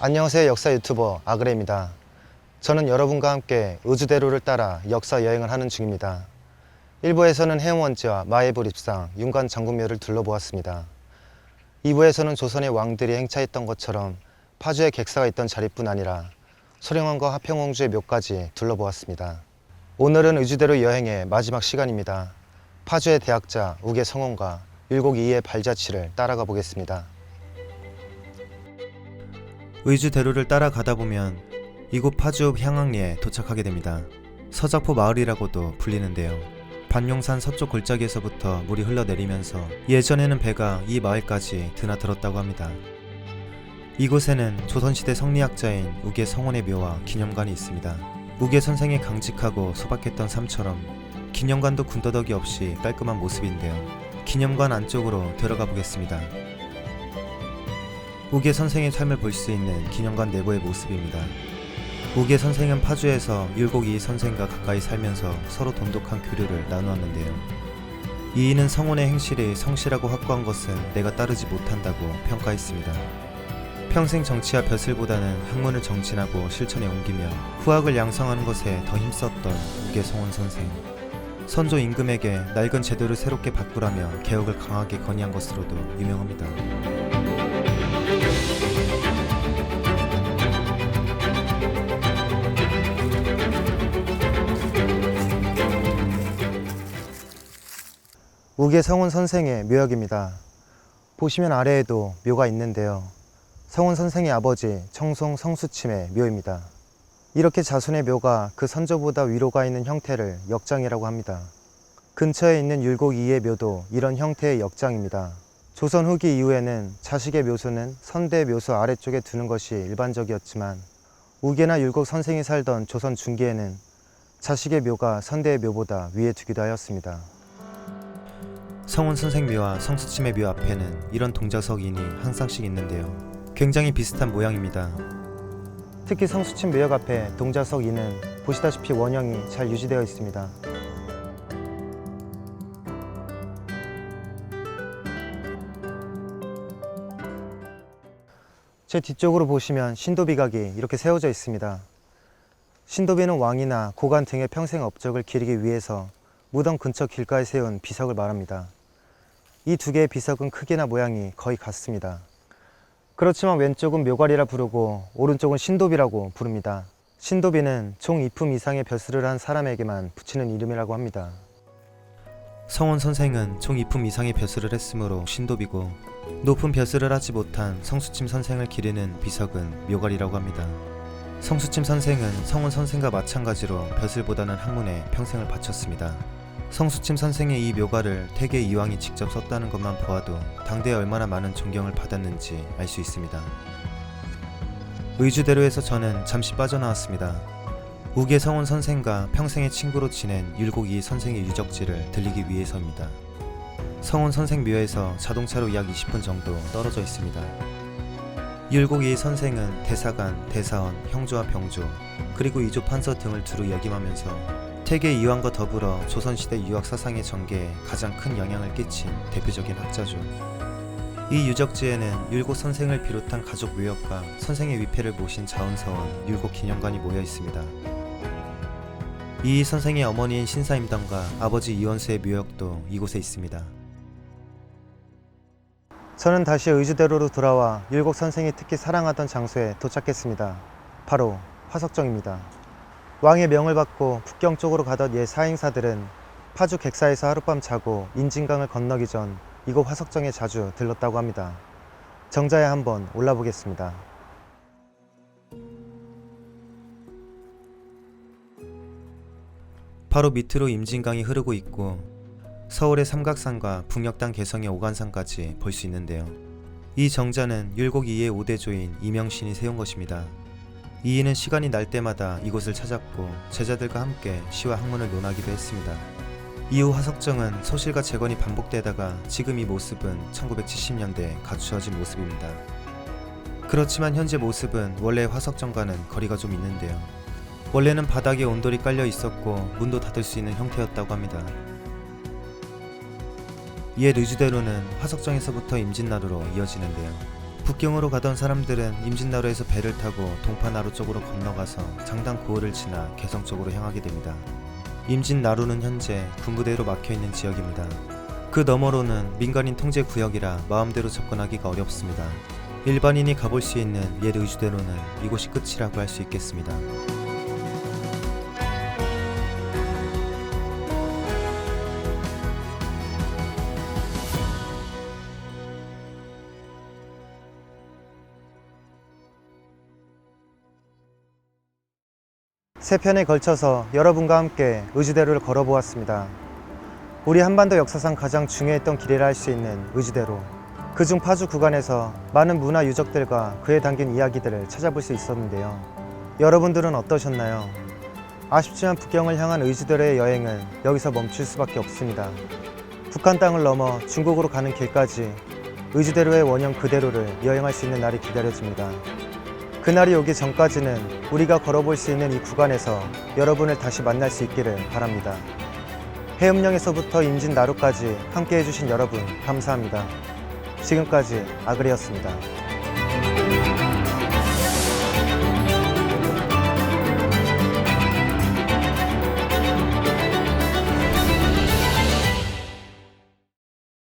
안녕하세요. 역사 유튜버 아그레입니다. 저는 여러분과 함께 의주대로를 따라 역사 여행을 하는 중입니다. 1부에서는 해운원지와 마애불 입상, 윤관 장군묘를 둘러보았습니다. 2부에서는 조선의 왕들이 행차했던 것처럼 파주에 객사가 있던 자리뿐 아니라 소령원과 하평공주의 묘까지 둘러보았습니다. 오늘은 의주대로 여행의 마지막 시간입니다. 파주의 대학자 우계 성원과 율곡 이이의 발자취를 따라가 보겠습니다. 의주대로를 따라가다 보면 이곳 파주 향학리에 도착하게 됩니다. 서작포 마을이라고도 불리는데요. 반용산 서쪽 골짜기에서부터 물이 흘러내리면서 예전에는 배가 이 마을까지 드나들었다고 합니다. 이곳에는 조선시대 성리학자인 우계 성원의 묘와 기념관이 있습니다. 우계 선생이 강직하고 소박했던 삶처럼 기념관도 군더더기 없이 깔끔한 모습인데요. 기념관 안쪽으로 들어가 보겠습니다. 우계 선생의 삶을 볼 수 있는 기념관 내부의 모습입니다. 우계 선생은 파주에서 율곡 이이 선생과 가까이 살면서 서로 돈독한 교류를 나누었는데요. 이이는 성원의 행실이 성실하고 확고한 것은 내가 따르지 못한다고 평가했습니다. 평생 정치와 벼슬보다는 학문을 정진하고 실천에 옮기며 후학을 양성하는 것에 더 힘썼던 우계 성원 선생. 선조 임금에게 낡은 제도를 새롭게 바꾸라며 개혁을 강하게 건의한 것으로도 유명합니다. 우계 성원 선생의 묘역입니다. 보시면 아래에도 묘가 있는데요. 성원 선생의 아버지 청송 성수침의 묘입니다. 이렇게 자손의 묘가 그 선조보다 위로 가 있는 형태를 역장이라고 합니다. 근처에 있는 율곡 이이의 묘도 이런 형태의 역장입니다. 조선 후기 이후에는 자식의 묘소는 선대 묘소 아래쪽에 두는 것이 일반적이었지만 우계나 율곡 선생이 살던 조선 중기에는 자식의 묘가 선대의 묘보다 위에 두기도 하였습니다. 성원 선생 묘와 성수침의 묘 앞에는 이런 동자석인이 항상씩 있는데요. 굉장히 비슷한 모양입니다. 특히 성수침 묘역 앞에 동자석 인은 보시다시피 원형이 잘 유지되어 있습니다. 제 뒤쪽으로 보시면 신도비각이 이렇게 세워져 있습니다. 신도비는 왕이나 고관 등의 평생 업적을 기리기 위해서 무덤 근처 길가에 세운 비석을 말합니다. 이 두 개의 비석은 크기나 모양이 거의 같습니다. 그렇지만 왼쪽은 묘괄이라 부르고 오른쪽은 신도비라고 부릅니다. 신도비는 총 2품 이상의 벼슬을 한 사람에게만 붙이는 이름이라고 합니다. 성원 선생은 총 2품 이상의 벼슬을 했으므로 신도비고 높은 벼슬을 하지 못한 성수침 선생을 기리는 비석은 묘괄이라고 합니다. 성수침 선생은 성원 선생과 마찬가지로 벼슬보다는 학문에 평생을 바쳤습니다. 성수침 선생의 이 묘가를 태계 이왕이 직접 썼다는 것만 보아도 당대에 얼마나 많은 존경을 받았는지 알 수 있습니다. 의주대로에서 저는 잠시 빠져나왔습니다. 우계 성원 선생과 평생의 친구로 지낸 율곡 이이 선생의 유적지를 들리기 위해서입니다. 성원 선생 묘에서 자동차로 약 20분 정도 떨어져 있습니다. 율곡 이이 선생은 대사관, 대사원, 형조와 병조, 그리고 이조 판서 등을 두루 역임하면서 태계 이왕과 더불어 조선시대 유학 사상의 전개에 가장 큰 영향을 끼친 대표적인 학자죠. 이 유적지에는 율곡 선생을 비롯한 가족 묘역과 선생의 위패를 모신 자원서원, 율곡 기념관이 모여 있습니다. 이이 선생의 어머니인 신사임당과 아버지 이원수의 묘역도 이곳에 있습니다. 저는 다시 의주대로로 돌아와 율곡 선생이 특히 사랑하던 장소에 도착했습니다. 바로 화석정입니다. 왕의 명을 받고 북경 쪽으로 가던 옛 사행사들은 파주 객사에서 하룻밤 자고 인진강을 건너기 전 이곳 화석정에 자주 들렀다고 합니다. 정자에 한번 올라보겠습니다. 바로 밑으로 임진강이 흐르고 있고 서울의 삼각산과 북녘단 개성의 오간산까지 볼 수 있는데요. 이 정자는 율곡 이이의 5대조인 이명신이 세운 것입니다. 이이는 시간이 날 때마다 이곳을 찾았고 제자들과 함께 시와 학문을 논하기도 했습니다. 이후 화석정은 소실과 재건이 반복되다가 지금 이 모습은 1970년대에 갖추어진 모습입니다. 그렇지만 현재 모습은 원래 화석정과는 거리가 좀 있는데요. 원래는 바닥에 온돌이 깔려 있었고 문도 닫을 수 있는 형태였다고 합니다. 옛 의주대로는 화석정에서부터 임진나루로 이어지는데요. 북경으로 가던 사람들은 임진나루에서 배를 타고 동파나루 쪽으로 건너가서 장당 고을을 지나 개성 쪽으로 향하게 됩니다. 임진나루는 현재 군부대로 막혀있는 지역입니다. 그 너머로는 민간인 통제 구역이라 마음대로 접근하기가 어렵습니다. 일반인이 가볼 수 있는 옛 의주대로는 이곳이 끝이라고 할 수 있겠습니다. 세 편에 걸쳐서 여러분과 함께 의주대로를 걸어보았습니다. 우리 한반도 역사상 가장 중요했던 길이라 할 수 있는 의주대로. 그중 파주 구간에서 많은 문화 유적들과 그에 담긴 이야기들을 찾아볼 수 있었는데요. 여러분들은 어떠셨나요? 아쉽지만 북경을 향한 의주대로의 여행은 여기서 멈출 수밖에 없습니다. 북한 땅을 넘어 중국으로 가는 길까지 의주대로의 원형 그대로를 여행할 수 있는 날이 기다려집니다. 그날이 오기 전까지는 우리가 걸어볼 수 있는 이 구간에서 여러분을 다시 만날 수 있기를 바랍니다. 해음령에서부터 임진나루까지 함께 해주신 여러분 감사합니다. 지금까지 아그리였습니다.